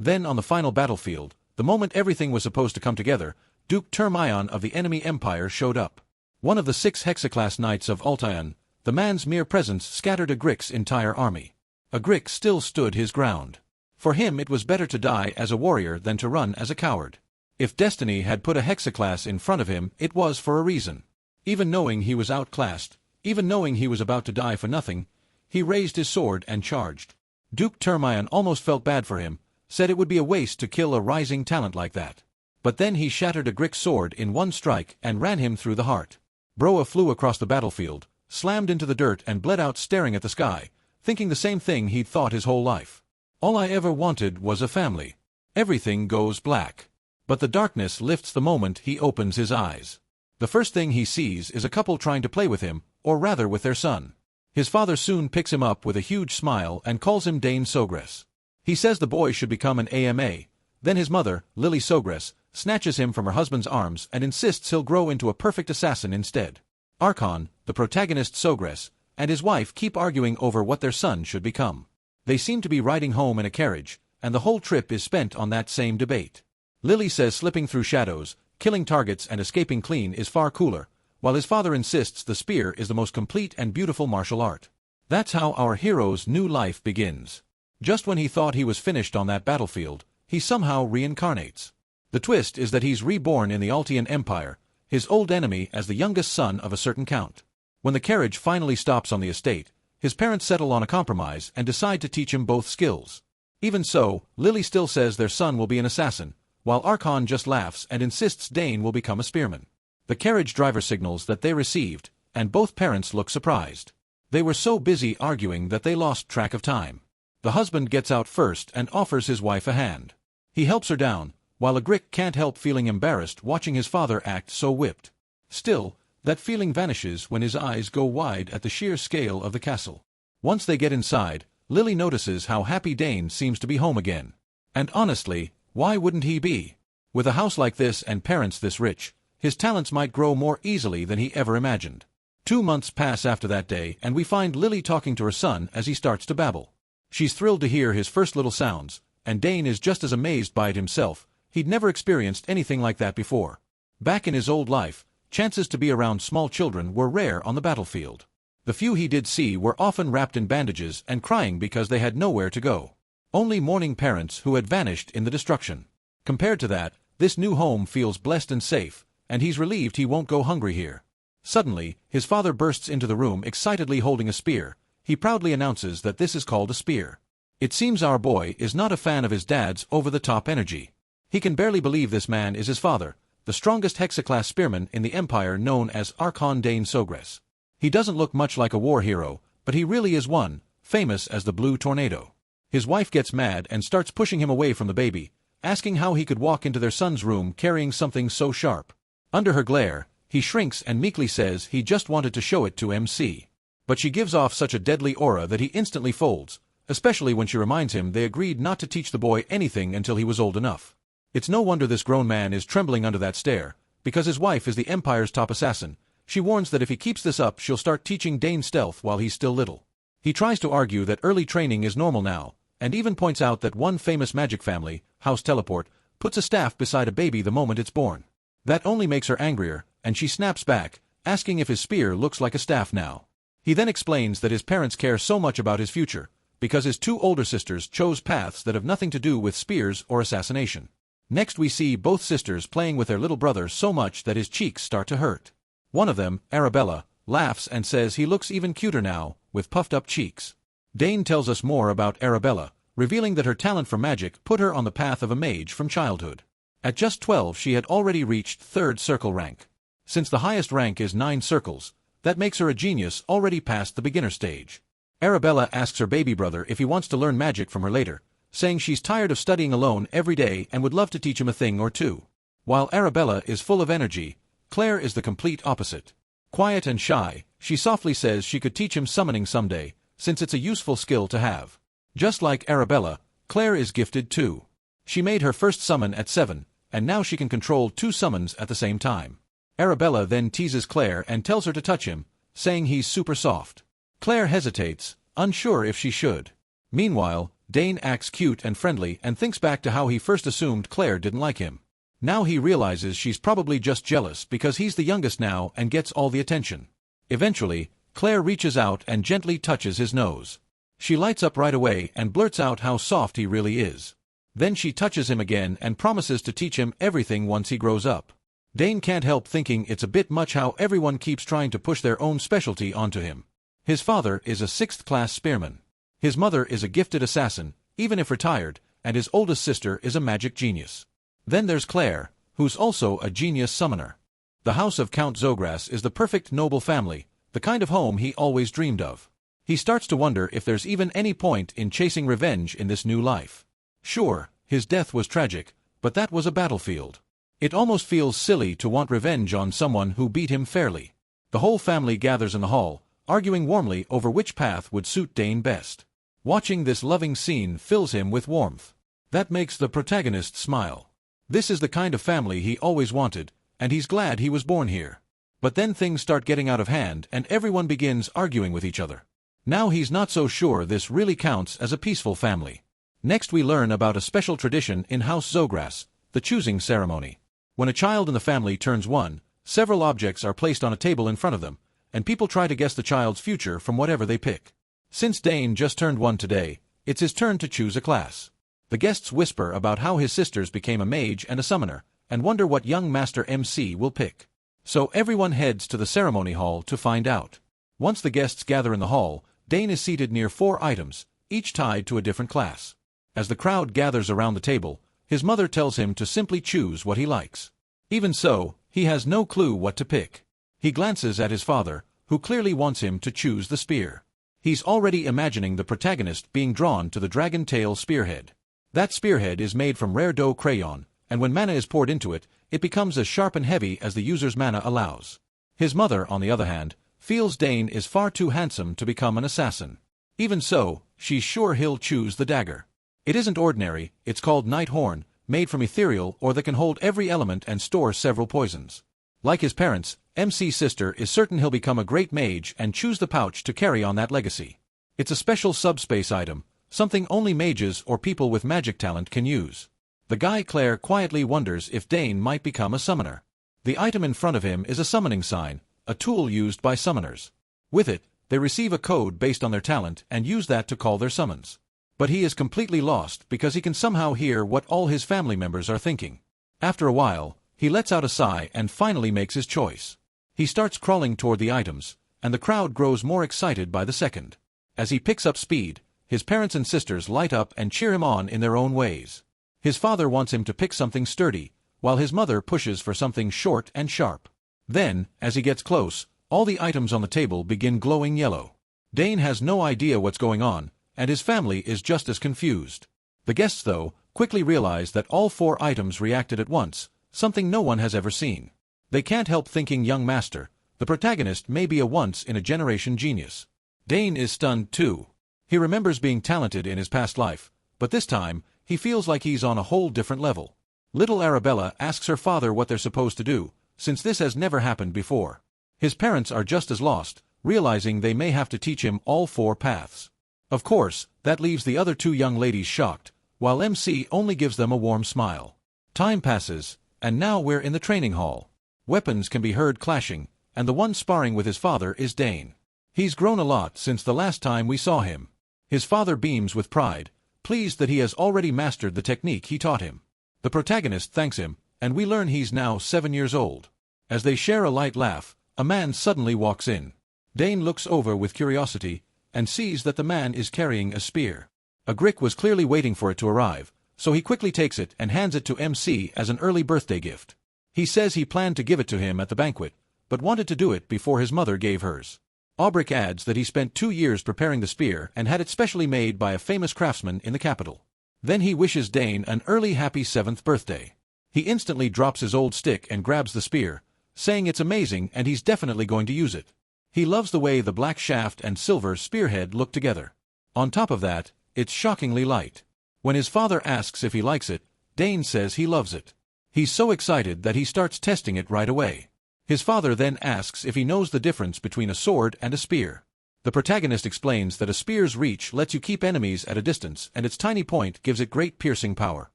Then on the final battlefield, the moment everything was supposed to come together, Duke Termion of the enemy empire showed up. One of the 6 hexaclass knights of Altion, the man's mere presence scattered Agric's entire army. Agric still stood his ground. For him it was better to die as a warrior than to run as a coward. If destiny had put a hexaclass in front of him, it was for a reason. Even knowing he was outclassed, even knowing he was about to die for nothing, he raised his sword and charged. Duke Termion almost felt bad for him, said it would be a waste to kill a rising talent like that. But then he shattered Agric's sword in one strike and ran him through the heart. Broa flew across the battlefield, slammed into the dirt and bled out staring at the sky, thinking the same thing he'd thought his whole life. All I ever wanted was a family. Everything goes black. But the darkness lifts the moment he opens his eyes. The first thing he sees is a couple trying to play with him, or rather with their son. His father soon picks him up with a huge smile and calls him Dane Sogress. He says the boy should become an AMA. Then his mother, Lily Sogress, snatches him from her husband's arms and insists he'll grow into a perfect assassin instead. Archon, the protagonist Sogress, and his wife keep arguing over what their son should become. They seem to be riding home in a carriage, and the whole trip is spent on that same debate. Lily says slipping through shadows, killing targets and escaping clean is far cooler, while his father insists the spear is the most complete and beautiful martial art. That's how our hero's new life begins. Just when he thought he was finished on that battlefield, he somehow reincarnates. The twist is that he's reborn in the Altian Empire, his old enemy as the youngest son of a certain count. When the carriage finally stops on the estate, his parents settle on a compromise and decide to teach him both skills. Even so, Lily still says their son will be an assassin, while Archon just laughs and insists Dane will become a spearman. The carriage driver signals that they received, and both parents look surprised. They were so busy arguing that they lost track of time. The husband gets out first and offers his wife a hand. He helps her down, while Agric can't help feeling embarrassed watching his father act so whipped. Still, that feeling vanishes when his eyes go wide at the sheer scale of the castle. Once they get inside, Lily notices how happy Dane seems to be home again. And honestly, why wouldn't he be? With a house like this and parents this rich, his talents might grow more easily than he ever imagined. 2 months pass after that day and we find Lily talking to her son as he starts to babble. She's thrilled to hear his first little sounds, and Dane is just as amazed by it himself. He'd never experienced anything like that before. Back in his old life, chances to be around small children were rare on the battlefield. The few he did see were often wrapped in bandages and crying because they had nowhere to go. Only mourning parents who had vanished in the destruction. Compared to that, this new home feels blessed and safe, and he's relieved he won't go hungry here. Suddenly, his father bursts into the room excitedly holding a spear. He proudly announces that this is called a spear. It seems our boy is not a fan of his dad's over-the-top energy. He can barely believe this man is his father, the strongest hexaclass spearman in the Empire known as Archon Dane Sogress. He doesn't look much like a war hero, but he really is one, famous as the Blue Tornado. His wife gets mad and starts pushing him away from the baby, asking how he could walk into their son's room carrying something so sharp. Under her glare, he shrinks and meekly says he just wanted to show it to MC. But she gives off such a deadly aura that he instantly folds, especially when she reminds him they agreed not to teach the boy anything until he was old enough. It's no wonder this grown man is trembling under that stare, because his wife is the Empire's top assassin. She warns that if he keeps this up she'll start teaching Dane stealth while he's still little. He tries to argue that early training is normal now, and even points out that one famous magic family, House Teleport, puts a staff beside a baby the moment it's born. That only makes her angrier, and she snaps back, asking if his spear looks like a staff now. He then explains that his parents care so much about his future, because his 2 older sisters chose paths that have nothing to do with spears or assassination. Next we see both sisters playing with their little brother so much that his cheeks start to hurt. One of them, Arabella, laughs and says he looks even cuter now, with puffed-up cheeks. Dane tells us more about Arabella, revealing that her talent for magic put her on the path of a mage from childhood. At just 12 she had already reached 3rd circle rank. Since the highest rank is 9 circles, that makes her a genius already past the beginner stage. Arabella asks her baby brother if he wants to learn magic from her later, saying she's tired of studying alone every day and would love to teach him a thing or two. While Arabella is full of energy, Claire is the complete opposite. Quiet and shy, she softly says she could teach him summoning someday, since it's a useful skill to have. Just like Arabella, Claire is gifted too. She made her first summon at 7, and now she can control 2 summons at the same time. Arabella then teases Claire and tells her to touch him, saying he's super soft. Claire hesitates, unsure if she should. Meanwhile, Dane acts cute and friendly and thinks back to how he first assumed Claire didn't like him. Now he realizes she's probably just jealous because he's the youngest now and gets all the attention. Eventually, Claire reaches out and gently touches his nose. She lights up right away and blurts out how soft he really is. Then she touches him again and promises to teach him everything once he grows up. Dane can't help thinking it's a bit much how everyone keeps trying to push their own specialty onto him. His father is a 6th-class spearman. His mother is a gifted assassin, even if retired, and his oldest sister is a magic genius. Then there's Claire, who's also a genius summoner. The house of Count Zogras is the perfect noble family, the kind of home he always dreamed of. He starts to wonder if there's even any point in chasing revenge in this new life. Sure, his death was tragic, but that was a battlefield. It almost feels silly to want revenge on someone who beat him fairly. The whole family gathers in the hall, arguing warmly over which path would suit Dane best. Watching this loving scene fills him with warmth. That makes the protagonist smile. This is the kind of family he always wanted, and he's glad he was born here. But then things start getting out of hand and everyone begins arguing with each other. Now he's not so sure this really counts as a peaceful family. Next we learn about a special tradition in House Zogras, the choosing ceremony. When a child in the family turns 1, several objects are placed on a table in front of them, and people try to guess the child's future from whatever they pick. Since Dane just turned 1 today, it's his turn to choose a class. The guests whisper about how his sisters became a mage and a summoner, and wonder what young Master MC will pick. So everyone heads to the ceremony hall to find out. Once the guests gather in the hall, Dane is seated near 4 items, each tied to a different class. As the crowd gathers around the table, his mother tells him to simply choose what he likes. Even so, he has no clue what to pick. He glances at his father, who clearly wants him to choose the spear. He's already imagining the protagonist being drawn to the dragon tail spearhead. That spearhead is made from rare dough crayon, and when mana is poured into it, it becomes as sharp and heavy as the user's mana allows. His mother, on the other hand, feels Dane is far too handsome to become an assassin. Even so, she's sure he'll choose the dagger. It isn't ordinary, it's called Night Horn, made from ethereal or that can hold every element and store several poisons. Like his parents, MC's sister is certain he'll become a great mage and choose the pouch to carry on that legacy. It's a special subspace item, something only mages or people with magic talent can use. The guy Claire quietly wonders if Dane might become a summoner. The item in front of him is a summoning sign, a tool used by summoners. With it, they receive a code based on their talent and use that to call their summons. But he is completely lost because he can somehow hear what all his family members are thinking. After a while, he lets out a sigh and finally makes his choice. He starts crawling toward the items, and the crowd grows more excited by the second. As he picks up speed, his parents and sisters light up and cheer him on in their own ways. His father wants him to pick something sturdy, while his mother pushes for something short and sharp. Then, as he gets close, all the items on the table begin glowing yellow. Dane has no idea what's going on, and his family is just as confused. The guests, though, quickly realize that all 4 items reacted at once, something no one has ever seen. They can't help thinking young Master, the protagonist, may be a once-in-a-generation genius. Dane is stunned too. He remembers being talented in his past life, but this time, he feels like he's on a whole different level. Little Arabella asks her father what they're supposed to do, since this has never happened before. His parents are just as lost, realizing they may have to teach him all 4 paths. Of course, that leaves the other 2 young ladies shocked, while MC only gives them a warm smile. Time passes, and now we're in the training hall. Weapons can be heard clashing, and the one sparring with his father is Dane. He's grown a lot since the last time we saw him. His father beams with pride, pleased that he has already mastered the technique he taught him. The protagonist thanks him, and we learn he's now 7 years old. As they share a light laugh, a man suddenly walks in. Dane looks over with curiosity, and sees that the man is carrying a spear. A Grick was clearly waiting for it to arrive, so he quickly takes it and hands it to MC as an early birthday gift. He says he planned to give it to him at the banquet, but wanted to do it before his mother gave hers. Aubric adds that he spent 2 years preparing the spear and had it specially made by a famous craftsman in the capital. Then he wishes Dane an early happy 7th birthday. He instantly drops his old stick and grabs the spear, saying it's amazing and he's definitely going to use it. He loves the way the black shaft and silver spearhead look together. On top of that, it's shockingly light. When his father asks if he likes it, Dane says he loves it. He's so excited that he starts testing it right away. His father then asks if he knows the difference between a sword and a spear. The protagonist explains that a spear's reach lets you keep enemies at a distance and its tiny point gives it great piercing power.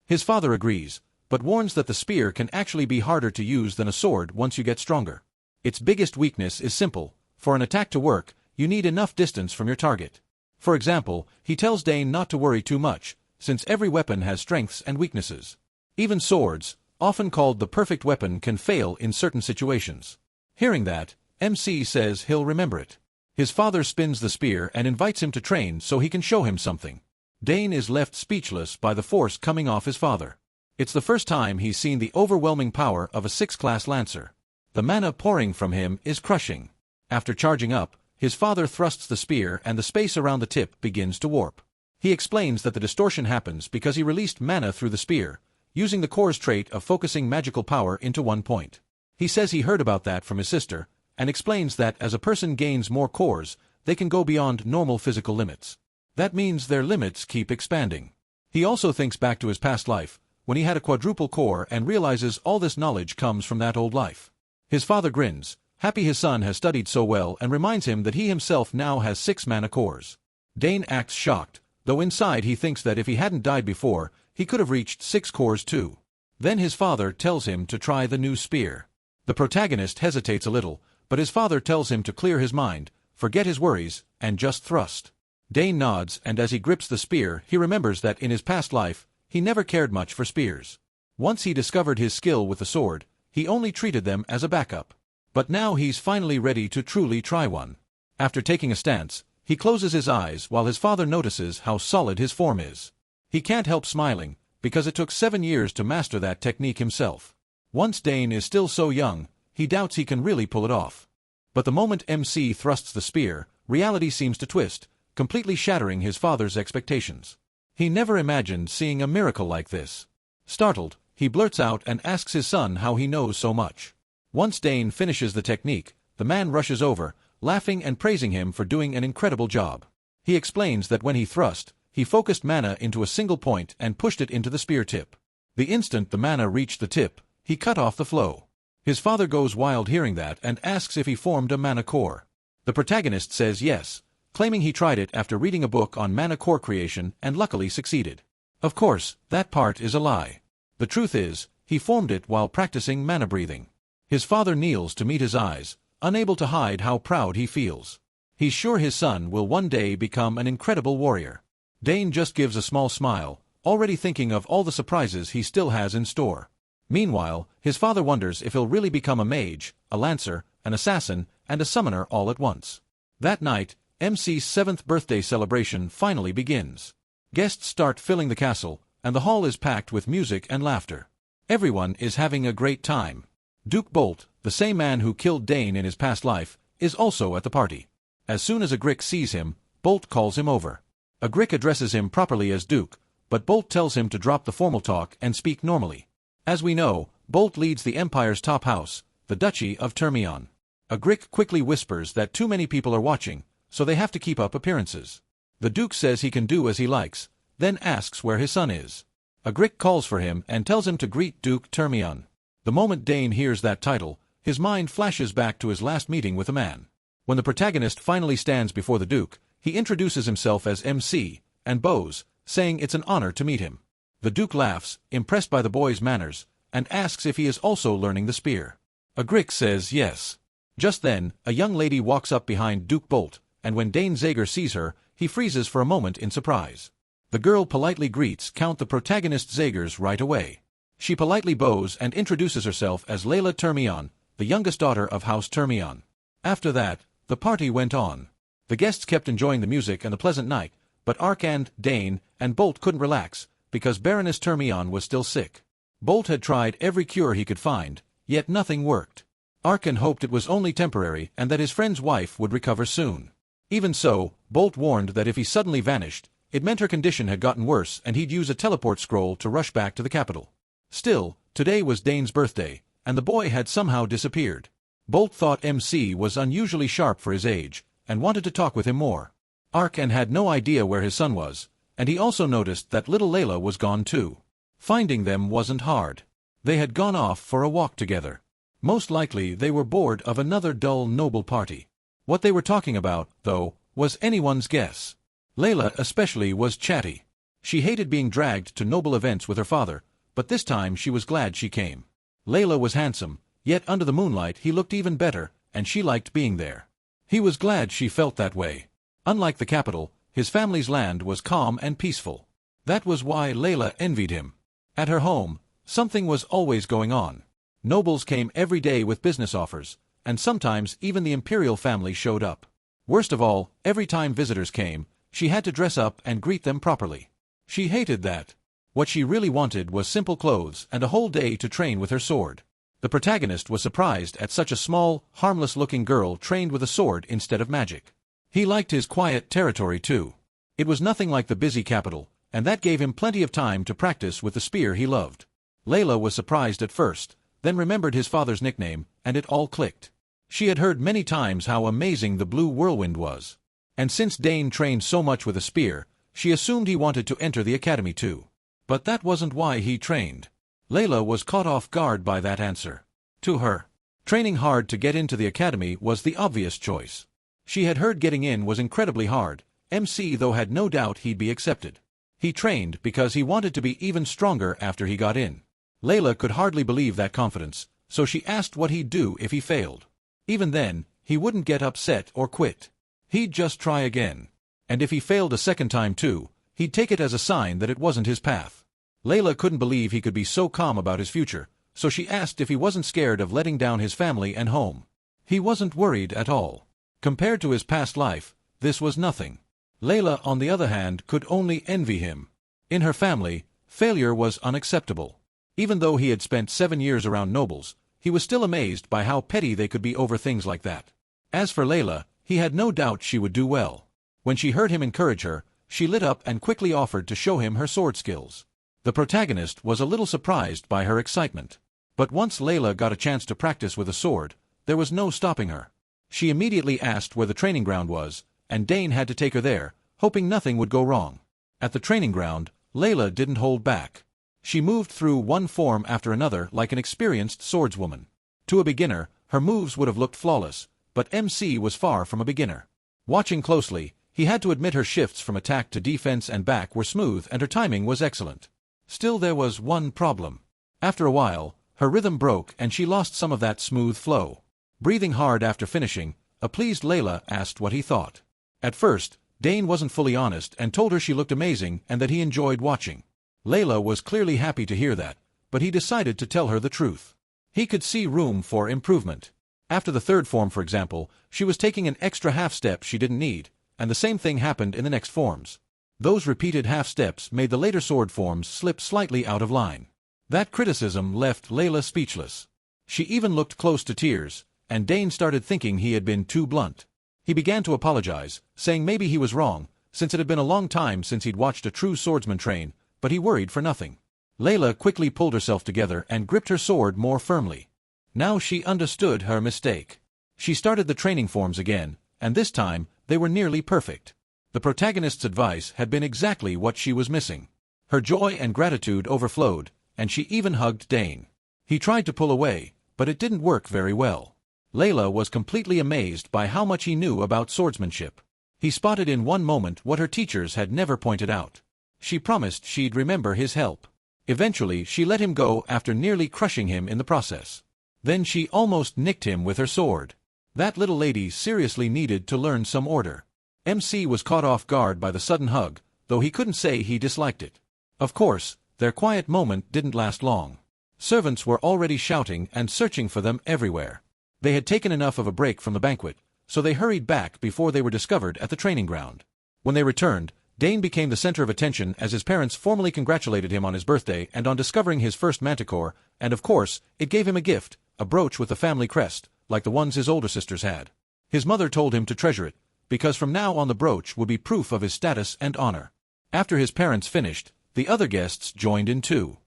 His father agrees, but warns that the spear can actually be harder to use than a sword once you get stronger. Its biggest weakness is simple: for an attack to work, you need enough distance from your target. For example, he tells Dane not to worry too much, since every weapon has strengths and weaknesses. Even swords, often called the perfect weapon, can fail in certain situations. Hearing that, MC says he'll remember it. His father spins the spear and invites him to train so he can show him something. Dane is left speechless by the force coming off his father. It's the first time he's seen the overwhelming power of a 6th-class lancer. The mana pouring from him is crushing. After charging up, his father thrusts the spear and the space around the tip begins to warp. He explains that the distortion happens because he released mana through the spear, using the core's trait of focusing magical power into one point. He says he heard about that from his sister, and explains that as a person gains more cores, they can go beyond normal physical limits. That means their limits keep expanding. He also thinks back to his past life, when he had a quadruple core, and realizes all this knowledge comes from that old life. His father grins, happy his son has studied so well, and reminds him that he himself now has 6 mana cores. Dane acts shocked, though inside he thinks that if he hadn't died before, he could have reached 6 cores too. Then his father tells him to try the new spear. The protagonist hesitates a little, but his father tells him to clear his mind, forget his worries, and just thrust. Dane nods, and as he grips the spear, he remembers that in his past life, he never cared much for spears. Once he discovered his skill with the sword, he only treated them as a backup. But now he's finally ready to truly try one. After taking a stance, he closes his eyes while his father notices how solid his form is. He can't help smiling, because it took 7 years to master that technique himself. Once Dane is still so young, he doubts he can really pull it off. But the moment MC thrusts the spear, reality seems to twist, completely shattering his father's expectations. He never imagined seeing a miracle like this. Startled, he blurts out and asks his son how he knows so much. Once Dane finishes the technique, the man rushes over, laughing and praising him for doing an incredible job. He explains that when he thrust, he focused mana into a single point and pushed it into the spear tip. The instant the mana reached the tip, he cut off the flow. His father goes wild hearing that and asks if he formed a mana core. The protagonist says yes, claiming he tried it after reading a book on mana core creation and luckily succeeded. Of course, that part is a lie. The truth is, he formed it while practicing mana breathing. His father kneels to meet his eyes, unable to hide how proud he feels. He's sure his son will one day become an incredible warrior. Dane just gives a small smile, already thinking of all the surprises he still has in store. Meanwhile, his father wonders if he'll really become a mage, a lancer, an assassin, and a summoner all at once. That night, MC's 7th birthday celebration finally begins. Guests start filling the castle, and the hall is packed with music and laughter. Everyone is having a great time. Duke Bolt, the same man who killed Dane in his past life, is also at the party. As soon as Agric sees him, Bolt calls him over. Agric addresses him properly as Duke, but Bolt tells him to drop the formal talk and speak normally. As we know, Bolt leads the Empire's top house, the Duchy of Termion. Agric quickly whispers that too many people are watching, so they have to keep up appearances. The Duke says he can do as he likes, then asks where his son is. Agric calls for him and tells him to greet Duke Termion. The moment Dane hears that title, his mind flashes back to his last meeting with a man. When the protagonist finally stands before the Duke, he introduces himself as MC, and bows, saying it's an honor to meet him. The Duke laughs, impressed by the boy's manners, and asks if he is also learning the spear. Agric says yes. Just then, a young lady walks up behind Duke Bolt, and when Dane Zager sees her, he freezes for a moment in surprise. The girl politely greets Count the protagonist Zagers right away. She politely bows and introduces herself as Layla Termion, the youngest daughter of House Termion. After that, the party went on. The guests kept enjoying the music and the pleasant night, but Arkand, Dane, and Bolt couldn't relax, because Baroness Termion was still sick. Bolt had tried every cure he could find, yet nothing worked. Arkand hoped it was only temporary and that his friend's wife would recover soon. Even so, Bolt warned that if he suddenly vanished, it meant her condition had gotten worse and he'd use a teleport scroll to rush back to the capital. Still, today was Dane's birthday, and the boy had somehow disappeared. Bolt thought MC was unusually sharp for his age, and wanted to talk with him more. Arkand had no idea where his son was, and he also noticed that little Layla was gone too. Finding them wasn't hard. They had gone off for a walk together. Most likely they were bored of another dull noble party. What they were talking about, though, was anyone's guess. Layla especially was chatty. She hated being dragged to noble events with her father, but this time she was glad she came. Layla was handsome, yet under the moonlight he looked even better, and she liked being there. He was glad she felt that way. Unlike the capital, his family's land was calm and peaceful. That was why Layla envied him. At her home, something was always going on. Nobles came every day with business offers, and sometimes even the imperial family showed up. Worst of all, every time visitors came, she had to dress up and greet them properly. She hated that. What she really wanted was simple clothes and a whole day to train with her sword. The protagonist was surprised at such a small, harmless-looking girl trained with a sword instead of magic. He liked his quiet territory too. It was nothing like the busy capital, and that gave him plenty of time to practice with the spear he loved. Layla was surprised at first, then remembered his father's nickname, and it all clicked. She had heard many times how amazing the blue whirlwind was. And since Dane trained so much with a spear, she assumed he wanted to enter the academy too. But that wasn't why he trained. Layla was caught off guard by that answer. To her, training hard to get into the academy was the obvious choice. She had heard getting in was incredibly hard, MC though had no doubt he'd be accepted. He trained because he wanted to be even stronger after he got in. Layla could hardly believe that confidence, so she asked what he'd do if he failed. Even then, he wouldn't get upset or quit. He'd just try again. And if he failed a second time too, he'd take it as a sign that it wasn't his path. Layla couldn't believe he could be so calm about his future, so she asked if he wasn't scared of letting down his family and home. He wasn't worried at all. Compared to his past life, this was nothing. Layla, on the other hand, could only envy him. In her family, failure was unacceptable. Even though he had spent 7 years around nobles, he was still amazed by how petty they could be over things like that. As for Layla, he had no doubt she would do well. When she heard him encourage her, she lit up and quickly offered to show him her sword skills. The protagonist was a little surprised by her excitement. But once Layla got a chance to practice with a sword, there was no stopping her. She immediately asked where the training ground was, and Dane had to take her there, hoping nothing would go wrong. At the training ground, Layla didn't hold back. She moved through one form after another like an experienced swordswoman. To a beginner, her moves would have looked flawless, but MC was far from a beginner. Watching closely, he had to admit her shifts from attack to defense and back were smooth and her timing was excellent. Still there was one problem. After a while, her rhythm broke and she lost some of that smooth flow. Breathing hard after finishing, a pleased Layla asked what he thought. At first, Dane wasn't fully honest and told her she looked amazing and that he enjoyed watching. Layla was clearly happy to hear that, but he decided to tell her the truth. He could see room for improvement. After the third form, for example, she was taking an extra half step she didn't need, and the same thing happened in the next forms. Those repeated half steps made the later sword forms slip slightly out of line. That criticism left Layla speechless. She even looked close to tears, and Dane started thinking he had been too blunt. He began to apologize, saying maybe he was wrong, since it had been a long time since he'd watched a true swordsman train, but he worried for nothing. Layla quickly pulled herself together and gripped her sword more firmly. Now she understood her mistake. She started the training forms again, and this time, they were nearly perfect. The protagonist's advice had been exactly what she was missing. Her joy and gratitude overflowed, and she even hugged Dane. He tried to pull away, but it didn't work very well. Layla was completely amazed by how much he knew about swordsmanship. He spotted in one moment what her teachers had never pointed out. She promised she'd remember his help. Eventually, she let him go after nearly crushing him in the process. Then she almost nicked him with her sword. That little lady seriously needed to learn some order. MC was caught off guard by the sudden hug, though he couldn't say he disliked it. Of course, their quiet moment didn't last long. Servants were already shouting and searching for them everywhere. They had taken enough of a break from the banquet, so they hurried back before they were discovered at the training ground. When they returned, Dane became the center of attention as his parents formally congratulated him on his birthday and on discovering his first manticore, and of course, it gave him a gift, a brooch with the family crest, like the ones his older sisters had. His mother told him to treasure it, because from now on the brooch would be proof of his status and honor. After his parents finished, the other guests joined in too.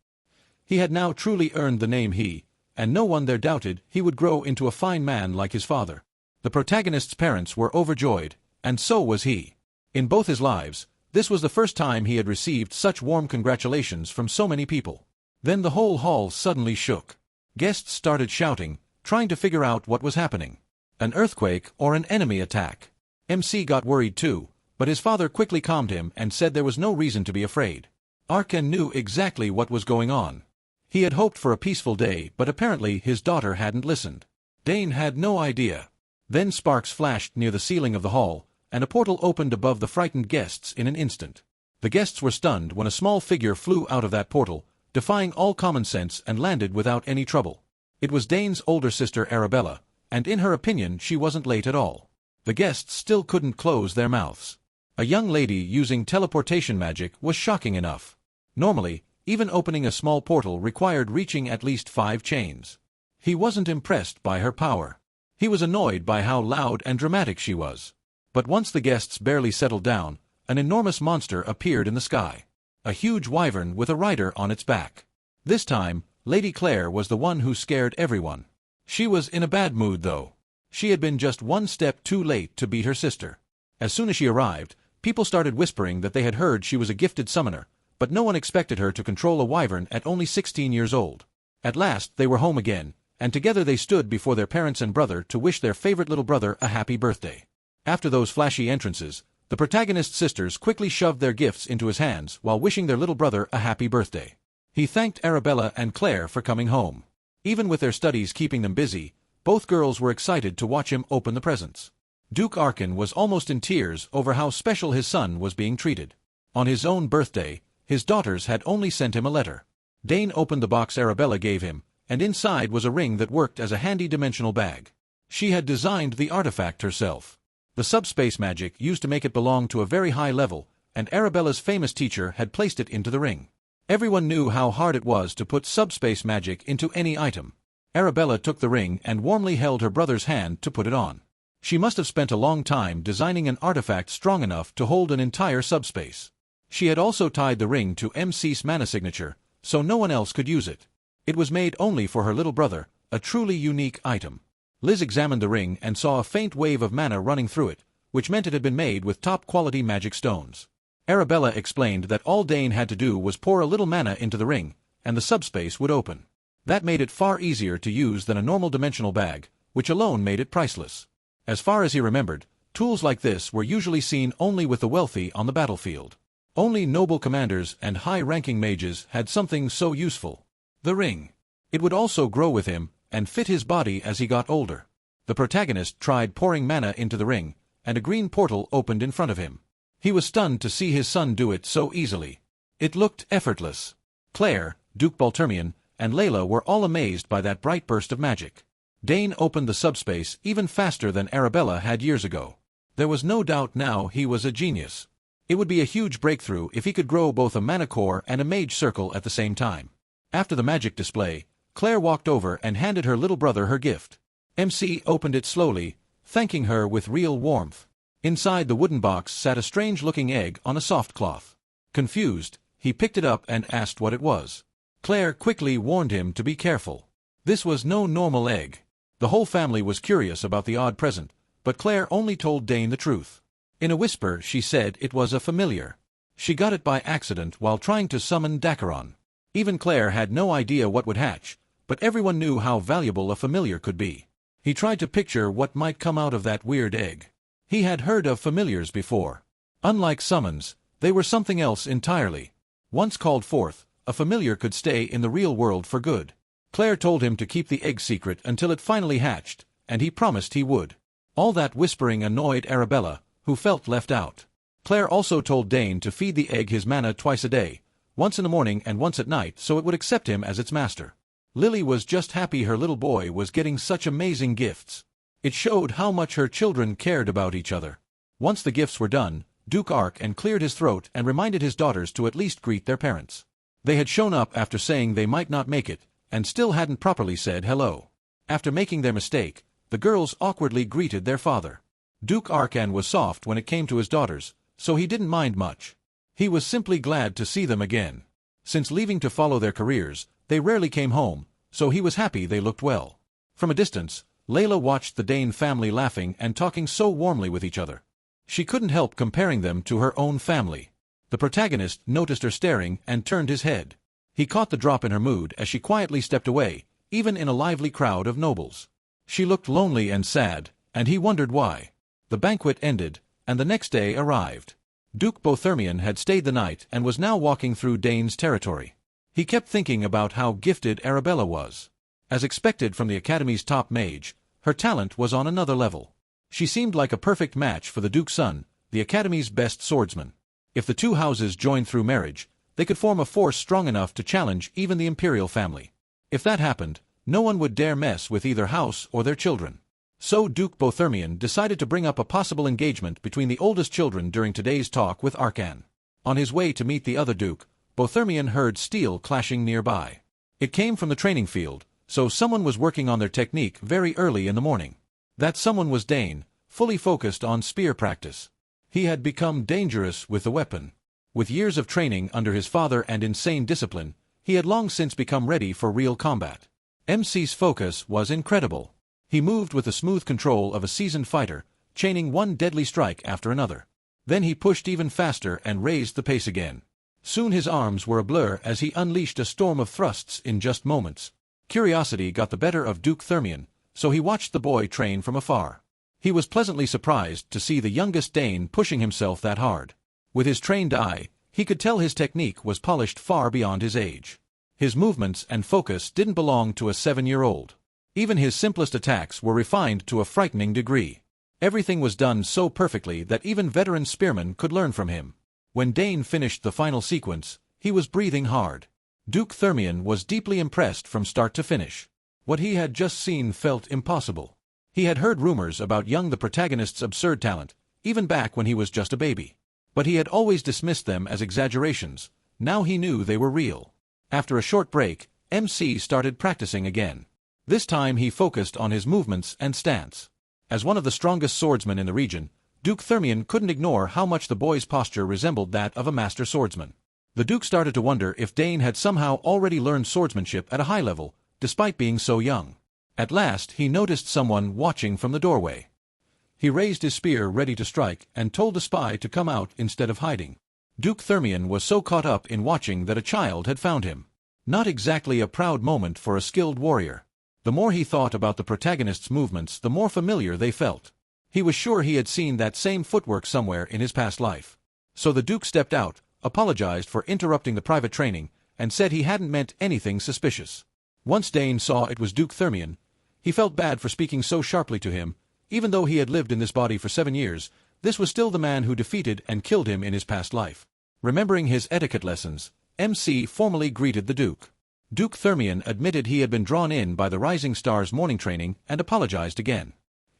He had now truly earned the name he, and no one there doubted he would grow into a fine man like his father. The protagonist's parents were overjoyed, and so was he. In both his lives, this was the first time he had received such warm congratulations from so many people. Then the whole hall suddenly shook. Guests started shouting, trying to figure out what was happening. An earthquake or an enemy attack? MC got worried too, but his father quickly calmed him and said there was no reason to be afraid. Arkan knew exactly what was going on. He had hoped for a peaceful day, but apparently his daughter hadn't listened. Dane had no idea. Then sparks flashed near the ceiling of the hall, and a portal opened above the frightened guests in an instant. The guests were stunned when a small figure flew out of that portal, defying all common sense, and landed without any trouble. It was Dane's older sister Arabella, and in her opinion she wasn't late at all. The guests still couldn't close their mouths. A young lady using teleportation magic was shocking enough. Normally, even opening a small portal required reaching at least 5 chains. He wasn't impressed by her power. He was annoyed by how loud and dramatic she was. But once the guests barely settled down, an enormous monster appeared in the sky. A huge wyvern with a rider on its back. This time, Lady Claire was the one who scared everyone. She was in a bad mood though. She had been just one step too late to beat her sister. As soon as she arrived, people started whispering that they had heard she was a gifted summoner, but no one expected her to control a wyvern at only 16 years old. At last they were home again, and together they stood before their parents and brother to wish their favorite little brother a happy birthday. After those flashy entrances, the protagonist's sisters quickly shoved their gifts into his hands while wishing their little brother a happy birthday. He thanked Arabella and Claire for coming home. Even with their studies keeping them busy, both girls were excited to watch him open the presents. Duke Arkan was almost in tears over how special his son was being treated. On his own birthday, his daughters had only sent him a letter. Dane opened the box Arabella gave him, and inside was a ring that worked as a handy dimensional bag. She had designed the artifact herself. The subspace magic used to make it belong to a very high level, and Arabella's famous teacher had placed it into the ring. Everyone knew how hard it was to put subspace magic into any item. Arabella took the ring and warmly held her brother's hand to put it on. She must have spent a long time designing an artifact strong enough to hold an entire subspace. She had also tied the ring to MC's mana signature, so no one else could use it. It was made only for her little brother, a truly unique item. Liz examined the ring and saw a faint wave of mana running through it, which meant it had been made with top-quality magic stones. Arabella explained that all Dane had to do was pour a little mana into the ring, and the subspace would open. That made it far easier to use than a normal dimensional bag, which alone made it priceless. As far as he remembered, tools like this were usually seen only with the wealthy on the battlefield. Only noble commanders and high-ranking mages had something so useful. The ring. It would also grow with him, and fit his body as he got older. The protagonist tried pouring mana into the ring, and a green portal opened in front of him. He was stunned to see his son do it so easily. It looked effortless. Claire, Duke Baltermian, and Layla were all amazed by that bright burst of magic. Dane opened the subspace even faster than Arabella had years ago. There was no doubt now he was a genius. It would be a huge breakthrough if he could grow both a mana core and a mage circle at the same time. After the magic display, Claire walked over and handed her little brother her gift. MC opened it slowly, thanking her with real warmth. Inside the wooden box sat a strange-looking egg on a soft cloth. Confused, he picked it up and asked what it was. Claire quickly warned him to be careful. This was no normal egg. The whole family was curious about the odd present, but Claire only told Dane the truth. In a whisper she said it was a familiar. She got it by accident while trying to summon Dakaron. Even Claire had no idea what would hatch, but everyone knew how valuable a familiar could be. He tried to picture what might come out of that weird egg. He had heard of familiars before. Unlike summons, they were something else entirely. Once called forth, a familiar could stay in the real world for good. Claire told him to keep the egg secret until it finally hatched, and he promised he would. All that whispering annoyed Arabella, who felt left out. Claire also told Dane to feed the egg his mana twice a day, once in the morning and once at night, so it would accept him as its master. Lily was just happy her little boy was getting such amazing gifts. It showed how much her children cared about each other. Once the gifts were done, Duke Arkan cleared his throat and reminded his daughters to at least greet their parents. They had shown up after saying they might not make it, and still hadn't properly said hello. After making their mistake, the girls awkwardly greeted their father. Duke Arkan was soft when it came to his daughters, so he didn't mind much. He was simply glad to see them again. Since leaving to follow their careers, they rarely came home, so he was happy they looked well. From a distance, Layla watched the Dane family laughing and talking so warmly with each other. She couldn't help comparing them to her own family. The protagonist noticed her staring and turned his head. He caught the drop in her mood as she quietly stepped away, even in a lively crowd of nobles. She looked lonely and sad, And he wondered why. The banquet ended, and the next day arrived. Duke Bothermian had stayed the night and was now walking through Dane's territory. He kept thinking about how gifted Arabella was. As expected from the Academy's top mage, her talent was on another level. She seemed like a perfect match for the Duke's son, the Academy's best swordsman. If the two houses joined through marriage, they could form a force strong enough to challenge even the imperial family. If that happened, no one would dare mess with either house or their children. So Duke Bothermian decided to bring up a possible engagement between the oldest children during today's talk with Arkan. On his way to meet the other Duke, Bothermian heard steel clashing nearby. It came from the training field, so someone was working on their technique very early in the morning. That someone was Dane, fully focused on spear practice. He had become dangerous with the weapon. With years of training under his father and insane discipline, he had long since become ready for real combat. MC's focus was incredible. He moved with the smooth control of a seasoned fighter, chaining one deadly strike after another. Then he pushed even faster and raised the pace again. Soon his arms were a blur as he unleashed a storm of thrusts in just moments. Curiosity got the better of Duke Thermian, so he watched the boy train from afar. He was pleasantly surprised to see the youngest Dane pushing himself that hard. With his trained eye, he could tell his technique was polished far beyond his age. His movements and focus didn't belong to a 7-year-old. Even his simplest attacks were refined to a frightening degree. Everything was done so perfectly that even veteran spearmen could learn from him. When Dane finished the final sequence, he was breathing hard. Duke Thermian was deeply impressed from start to finish. What he had just seen felt impossible. He had heard rumors about the protagonist's absurd talent, even back when he was just a baby. But he had always dismissed them as exaggerations. Now he knew they were real. After a short break, MC started practicing again. This time he focused on his movements and stance. As one of the strongest swordsmen in the region, Duke Thermian couldn't ignore how much the boy's posture resembled that of a master swordsman. The Duke started to wonder if Dane had somehow already learned swordsmanship at a high level, despite being so young. At last he noticed someone watching from the doorway. He raised his spear ready to strike and told the spy to come out instead of hiding. Duke Thermian was so caught up in watching that a child had found him. Not exactly a proud moment for a skilled warrior. The more he thought about the protagonist's movements, the more familiar they felt. He was sure he had seen that same footwork somewhere in his past life. So the Duke stepped out, apologized for interrupting the private training, and said he hadn't meant anything suspicious. Once Dane saw it was Duke Thermian, he felt bad for speaking so sharply to him. Even though he had lived in this body for 7 years, this was still the man who defeated and killed him in his past life. Remembering his etiquette lessons, MC formally greeted the Duke. Duke Thermian admitted he had been drawn in by the Rising Star's morning training and apologized again.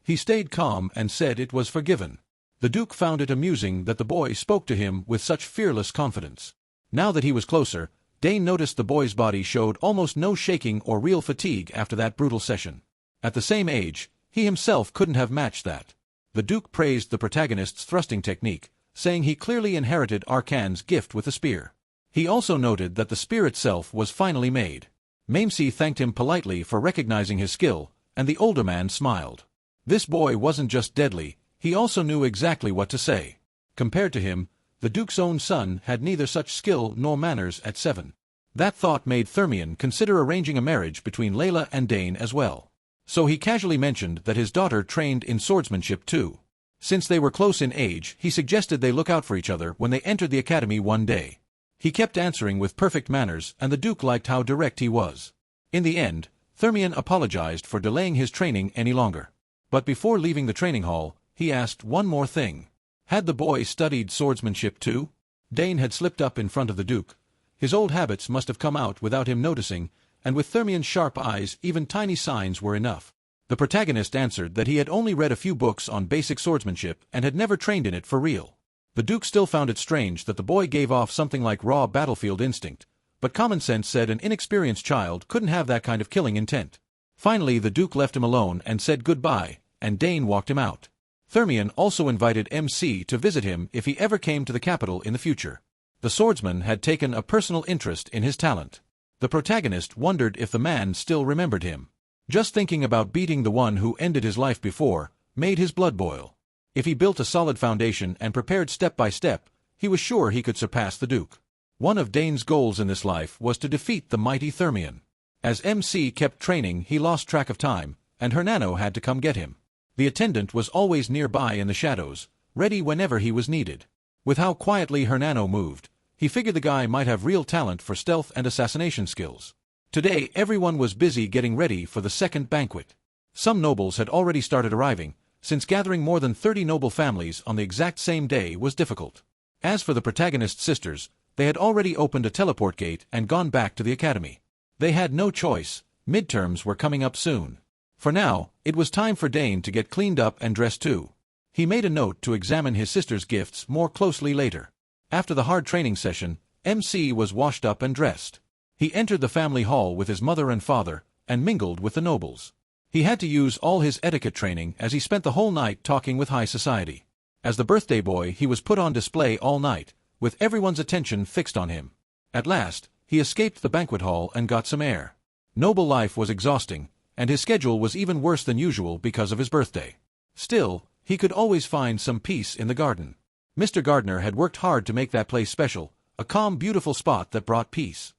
He stayed calm and said it was forgiven. The Duke found it amusing that the boy spoke to him with such fearless confidence. Now that he was closer, Dane noticed the boy's body showed almost no shaking or real fatigue after that brutal session. At the same age, he himself couldn't have matched that. The Duke praised the protagonist's thrusting technique, saying he clearly inherited Arkan's gift with the spear. He also noted that the spear itself was finally made. Mamesi thanked him politely for recognizing his skill, and the older man smiled. This boy wasn't just deadly, he also knew exactly what to say. Compared to him, the Duke's own son had neither such skill nor manners at 7. That thought made Thermian consider arranging a marriage between Layla and Dane as well. So he casually mentioned that his daughter trained in swordsmanship too. Since they were close in age, he suggested they look out for each other when they entered the academy one day. He kept answering with perfect manners, and the Duke liked how direct he was. In the end, Thermian apologized for delaying his training any longer. But before leaving the training hall, he asked one more thing. Had the boy studied swordsmanship too? Dane had slipped up in front of the Duke. His old habits must have come out without him noticing, and with Thermian's sharp eyes even tiny signs were enough. The protagonist answered that he had only read a few books on basic swordsmanship and had never trained in it for real. The Duke still found it strange that the boy gave off something like raw battlefield instinct, but common sense said an inexperienced child couldn't have that kind of killing intent. Finally the Duke left him alone and said goodbye, and Dane walked him out. Thermian also invited MC to visit him if he ever came to the capital in the future. The swordsman had taken a personal interest in his talent. The protagonist wondered if the man still remembered him. Just thinking about beating the one who ended his life before made his blood boil. If he built a solid foundation and prepared step by step, he was sure he could surpass the Duke. One of Dane's goals in this life was to defeat the mighty Thermian. As MC kept training, he lost track of time, and Hernano had to come get him. The attendant was always nearby in the shadows, ready whenever he was needed. With how quietly Hernano moved, he figured the guy might have real talent for stealth and assassination skills. Today everyone was busy getting ready for the second banquet. Some nobles had already started arriving, since gathering more than 30 noble families on the exact same day was difficult. As for the protagonist's sisters, they had already opened a teleport gate and gone back to the academy. They had no choice, midterms were coming up soon. For now, it was time for Dane to get cleaned up and dressed too. He made a note to examine his sister's gifts more closely later. After the hard training session, MC was washed up and dressed. He entered the family hall with his mother and father, and mingled with the nobles. He had to use all his etiquette training as he spent the whole night talking with high society. As the birthday boy, he was put on display all night, with everyone's attention fixed on him. At last, he escaped the banquet hall and got some air. Noble life was exhausting, and his schedule was even worse than usual because of his birthday. Still, he could always find some peace in the garden. Mr. Gardner had worked hard to make that place special, a calm, beautiful spot that brought peace.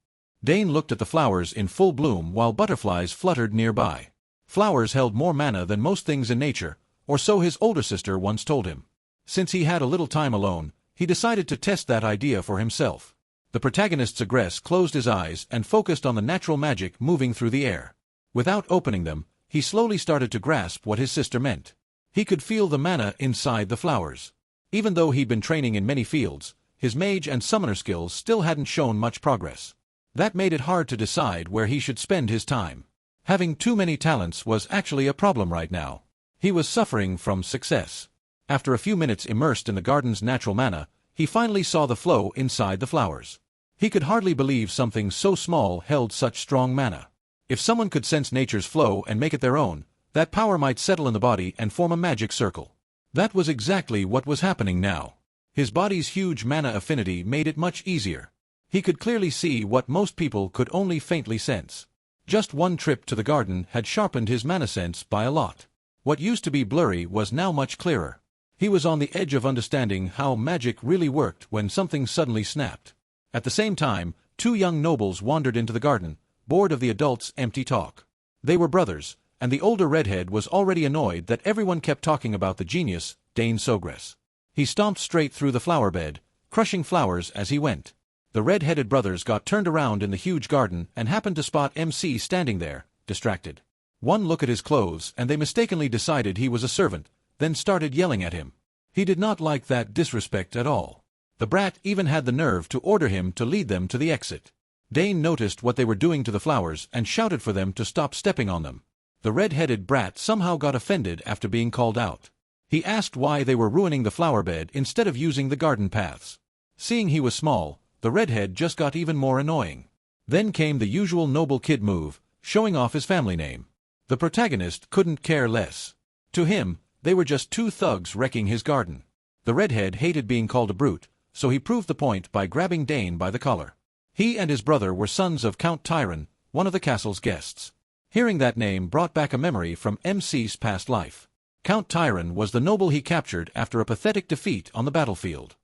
Dane looked at the flowers in full bloom while butterflies fluttered nearby. Flowers held more mana than most things in nature, or so his older sister once told him. Since he had a little time alone, he decided to test that idea for himself. The protagonist's Agress closed his eyes and focused on the natural magic moving through the air. Without opening them, he slowly started to grasp what his sister meant. He could feel the mana inside the flowers. Even though he'd been training in many fields, his mage and summoner skills still hadn't shown much progress. That made it hard to decide where he should spend his time. Having too many talents was actually a problem right now. He was suffering from success. After a few minutes immersed in the garden's natural mana, he finally saw the flow inside the flowers. He could hardly believe something so small held such strong mana. If someone could sense nature's flow and make it their own, that power might settle in the body and form a magic circle. That was exactly what was happening now. His body's huge mana affinity made it much easier. He could clearly see what most people could only faintly sense. Just one trip to the garden had sharpened his mana sense by a lot. What used to be blurry was now much clearer. He was on the edge of understanding how magic really worked when something suddenly snapped. At the same time, two young nobles wandered into the garden, bored of the adults' empty talk. They were brothers, and the older redhead was already annoyed that everyone kept talking about the genius, Dane Sogress. He stomped straight through the flower bed, crushing flowers as he went. The red-headed brothers got turned around in the huge garden and happened to spot MC standing there, distracted. One look at his clothes and they mistakenly decided he was a servant, then started yelling at him. He did not like that disrespect at all. The brat even had the nerve to order him to lead them to the exit. Dane noticed what they were doing to the flowers and shouted for them to stop stepping on them. The red-headed brat somehow got offended after being called out. He asked why they were ruining the flower bed instead of using the garden paths. Seeing he was small, the redhead just got even more annoying. Then came the usual noble kid move, showing off his family name. The protagonist couldn't care less. To him, they were just two thugs wrecking his garden. The redhead hated being called a brute, so he proved the point by grabbing Dane by the collar. He and his brother were sons of Count Tyron, one of the castle's guests. Hearing that name brought back a memory from MC's past life. Count Tyron was the noble he captured after a pathetic defeat on the battlefield.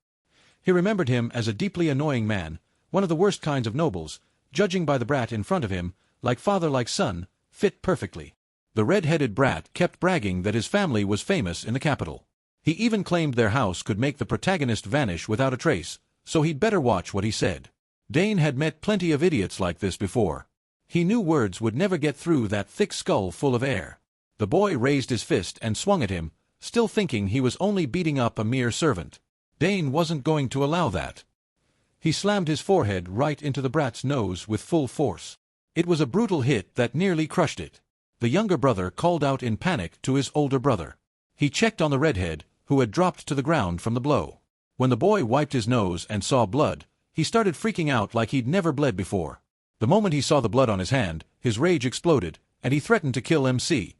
He remembered him as a deeply annoying man, one of the worst kinds of nobles, judging by the brat in front of him, like father like son, fit perfectly. The red-headed brat kept bragging that his family was famous in the capital. He even claimed their house could make the protagonist vanish without a trace, so he'd better watch what he said. Dane had met plenty of idiots like this before. He knew words would never get through that thick skull full of air. The boy raised his fist and swung at him, still thinking he was only beating up a mere servant. Dane wasn't going to allow that. He slammed his forehead right into the brat's nose with full force. It was a brutal hit that nearly crushed it. The younger brother called out in panic to his older brother. He checked on the redhead, who had dropped to the ground from the blow. When the boy wiped his nose and saw blood, he started freaking out like he'd never bled before. The moment he saw the blood on his hand, his rage exploded, and he threatened to kill MC.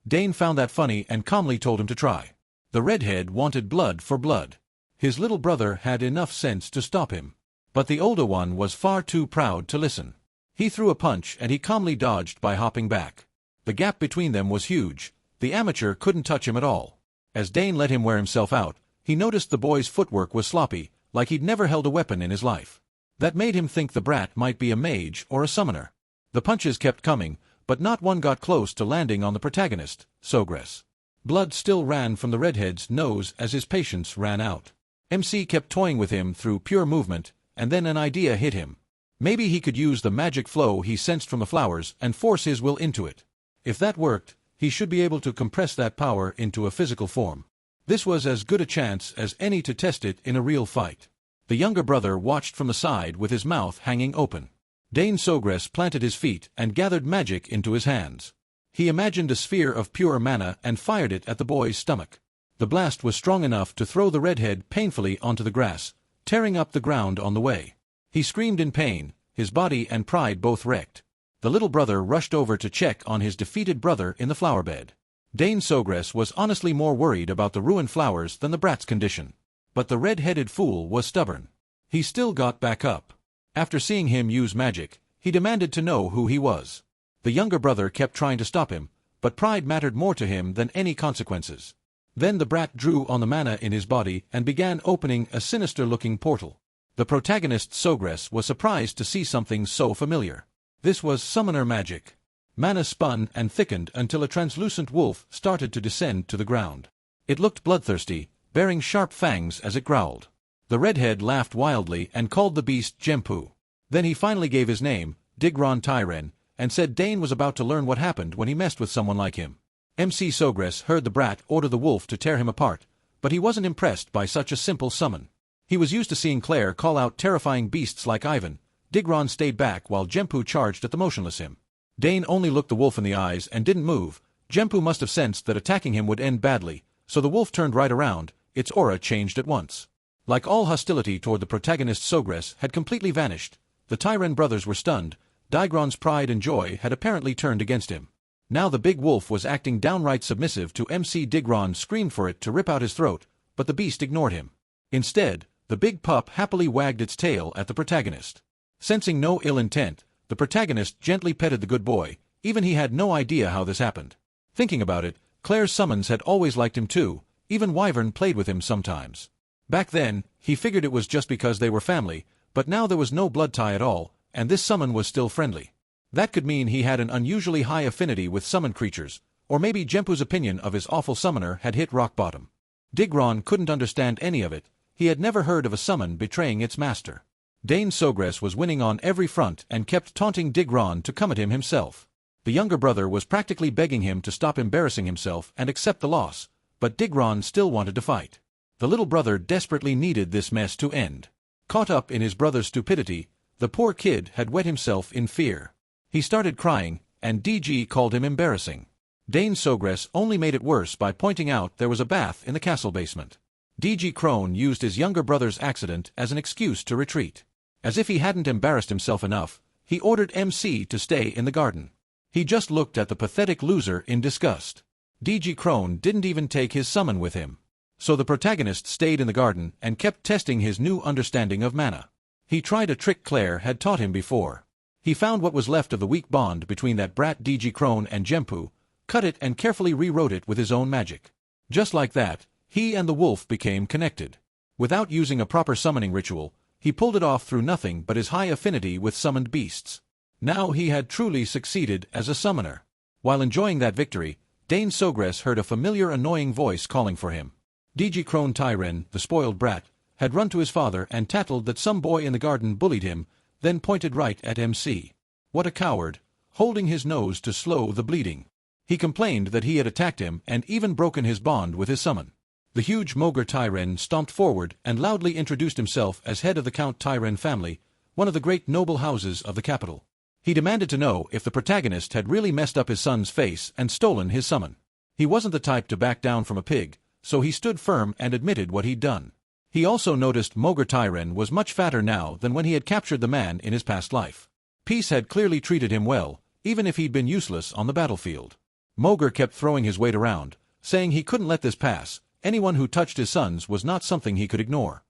Dane found that funny and calmly told him to try. The redhead wanted blood for blood. His little brother had enough sense to stop him. But the older one was far too proud to listen. He threw a punch and he calmly dodged by hopping back. The gap between them was huge. The amateur couldn't touch him at all. As Dane let him wear himself out, he noticed the boy's footwork was sloppy, like he'd never held a weapon in his life. That made him think the brat might be a mage or a summoner. The punches kept coming, but not one got close to landing on the protagonist, Sogress. Blood still ran from the redhead's nose as his patience ran out. MC kept toying with him through pure movement, and then an idea hit him. Maybe he could use the magic flow he sensed from the flowers and force his will into it. If that worked, he should be able to compress that power into a physical form. This was as good a chance as any to test it in a real fight. The younger brother watched from the side with his mouth hanging open. Dane Sogress planted his feet and gathered magic into his hands. He imagined a sphere of pure mana and fired it at the boy's stomach. The blast was strong enough to throw the redhead painfully onto the grass, tearing up the ground on the way. He screamed in pain, his body and pride both wrecked. The little brother rushed over to check on his defeated brother in the flower bed. Dane Sogress was honestly more worried about the ruined flowers than the brat's condition. But the red-headed fool was stubborn. He still got back up. After seeing him use magic, he demanded to know who he was. The younger brother kept trying to stop him, but pride mattered more to him than any consequences. Then the brat drew on the mana in his body and began opening a sinister-looking portal. The protagonist Sogress was surprised to see something so familiar. This was summoner magic. Mana spun and thickened until a translucent wolf started to descend to the ground. It looked bloodthirsty, bearing sharp fangs as it growled. The redhead laughed wildly and called the beast Jempu. Then he finally gave his name, Digron Tyren, and said Dane was about to learn what happened when he messed with someone like him. MC Sogress heard the brat order the wolf to tear him apart, but he wasn't impressed by such a simple summon. He was used to seeing Claire call out terrifying beasts like Ivan. Digron stayed back while Jempu charged at the motionless him. Dane only looked the wolf in the eyes and didn't move. Jempu must have sensed that attacking him would end badly, so the wolf turned right around, its aura changed at once. Like all hostility toward the protagonist Sogress had completely vanished. The Tyren brothers were stunned. Digron's pride and joy had apparently turned against him. Now the big wolf was acting downright submissive to MC. Digron screamed for it to rip out his throat, but the beast ignored him. Instead, the big pup happily wagged its tail at the protagonist. Sensing no ill intent, the protagonist gently petted the good boy, even he had no idea how this happened. Thinking about it, Claire's summons had always liked him too, even Wyvern played with him sometimes. Back then, he figured it was just because they were family, but now there was no blood tie at all, and this summon was still friendly. That could mean he had an unusually high affinity with summoned creatures, or maybe Jempu's opinion of his awful summoner had hit rock bottom. Digron couldn't understand any of it. He had never heard of a summon betraying its master. Dane Sogress was winning on every front and kept taunting Digron to come at him himself. The younger brother was practically begging him to stop embarrassing himself and accept the loss, but Digron still wanted to fight. The little brother desperately needed this mess to end. Caught up in his brother's stupidity, the poor kid had wet himself in fear. He started crying, and DG called him embarrassing. Dane Sogress only made it worse by pointing out there was a bath in the castle basement. DG Crone used his younger brother's accident as an excuse to retreat. As if he hadn't embarrassed himself enough, he ordered MC to stay in the garden. He just looked at the pathetic loser in disgust. DG Crone didn't even take his summon with him. So the protagonist stayed in the garden and kept testing his new understanding of mana. He tried a trick Claire had taught him before. He found what was left of the weak bond between that brat DG Crone and Jempu, cut it and carefully rewrote it with his own magic. Just like that, he and the wolf became connected. Without using a proper summoning ritual, he pulled it off through nothing but his high affinity with summoned beasts. Now he had truly succeeded as a summoner. While enjoying that victory, Dane Sogress heard a familiar annoying voice calling for him. DG Crone Tyren, the spoiled brat, had run to his father and tattled that some boy in the garden bullied him, then pointed right at MC. What a coward, holding his nose to slow the bleeding. He complained that he had attacked him and even broken his bond with his summon. The huge Mogre Tyren stomped forward and loudly introduced himself as head of the Count Tyren family, one of the great noble houses of the capital. He demanded to know if the protagonist had really messed up his son's face and stolen his summon. He wasn't the type to back down from a pig, so he stood firm and admitted what he'd done. He also noticed Mogre Tyren was much fatter now than when he had captured the man in his past life. Peace had clearly treated him well, even if he'd been useless on the battlefield. Mogre kept throwing his weight around, saying he couldn't let this pass. Anyone who touched his sons was not something he could ignore.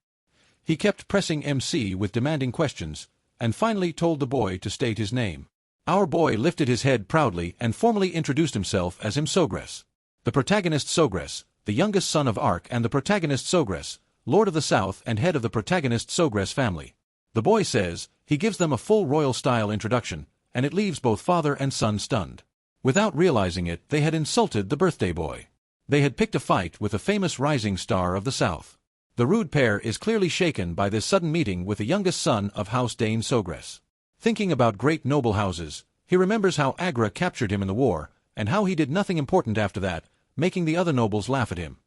He kept pressing MC with demanding questions, and finally told the boy to state his name. Our boy lifted his head proudly and formally introduced himself as him Sogress. The protagonist Sogress, the youngest son of Ark and the protagonist Sogress, Lord of the South and head of the protagonist Sogress family. The boy says, he gives them a full royal-style introduction, and it leaves both father and son stunned. Without realizing it, they had insulted the birthday boy. They had picked a fight with a famous rising star of the south. The rude pair is clearly shaken by this sudden meeting with the youngest son of House Dane Sogress. Thinking about great noble houses, he remembers how Agra captured him in the war, and how he did nothing important after that, making the other nobles laugh at him.